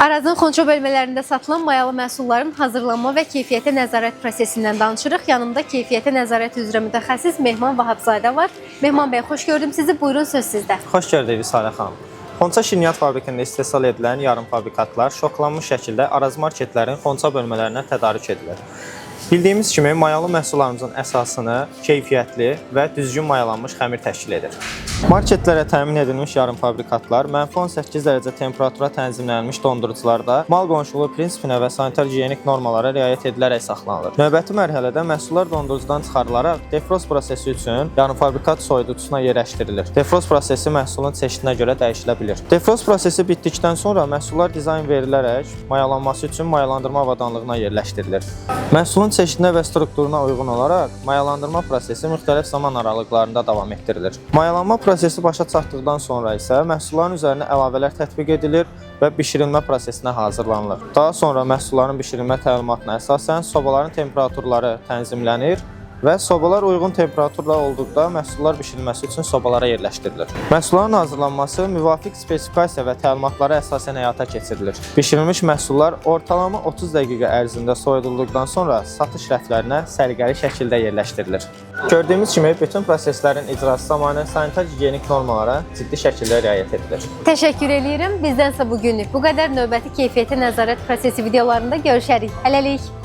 Arazın xonço bölmələrində satılan mayalı məhsulların hazırlanma və keyfiyyətə nəzarət prosesindən danışırıq. Yanımda keyfiyyətə nəzarət üzrə mütəxəssis Mehman Vahabzadə var. Mehman bəy, xoş gördüm sizi. Buyurun, söz sizdə. Xoş gördük Vüsalə xanım. Xonça şirniyyat fabrikində istehsal edilən yarım fabrikatlar şoklanmış şəkildə Araz marketlərin xonça bölmələrinə tədarük edilir. Bildiyimiz kimi mayalı məhsullarımızın əsasını keyfiyyətli və düzgün mayalanmış xəmir təşkil edir. Marketlərə təmin edilmiş yarım fabrikatlar mənfi 18 dərəcə temperatura tənzimlənmiş dondurucularda mal qonşuluğu prinsipinə və sanitar-gigiyenik normalara riayət edilərək saxlanılır. Növbəti mərhələdə məhsullar dondurucudan çıxarılaraq defrost prosesi üçün yarım fabrikat soyuducusuna yerləşdirilir. Defrost prosesi məhsulun çeşidinə görə dəyişilə bilir. Defrost prosesi bitdikdən sonra məhsullar dizayn verilərək mayalanması üçün mayalandırma avadanlığına yerləşdirilir. Məhsulun çeşidinə və strukturuna uyğun olaraq mayalandırma prosesi müxtəlif zaman aralıqlarında davam etdirilir. Mayalanma prosesi başa çatdıqdan sonra isə məhsulların üzərinə əlavələr tətbiq edilir və bişirilmə prosesinə hazırlanılır. Daha sonra məhsulların bişirilmə təlimatına əsasən sobaların temperaturları tənzimlənir və sobalar uyğun temperaturda olduqda məhsullar bişirilməsi üçün sobalara yerləşdirilir. Məhsulların hazırlanması müvafiq spesifikasiya və təlimatlara əsasən həyata keçirilir. Bişirilmiş məhsullar ortalama 30 dəqiqə ərzində soyudulduqdan sonra satış rəflərinə səliqəli şəkildə yerləşdirilir. Gördüyümüz kimi bütün proseslərin icrası zamanı sanitar-gigiyenik normalara ciddi şəkildə riayət edilir. Təşəkkür edirəm. Bizdənsə bugünlük bu qədər. Növbəti keyfiyyətə nəzarət prosesi videolarında görüşərik. Hələlik.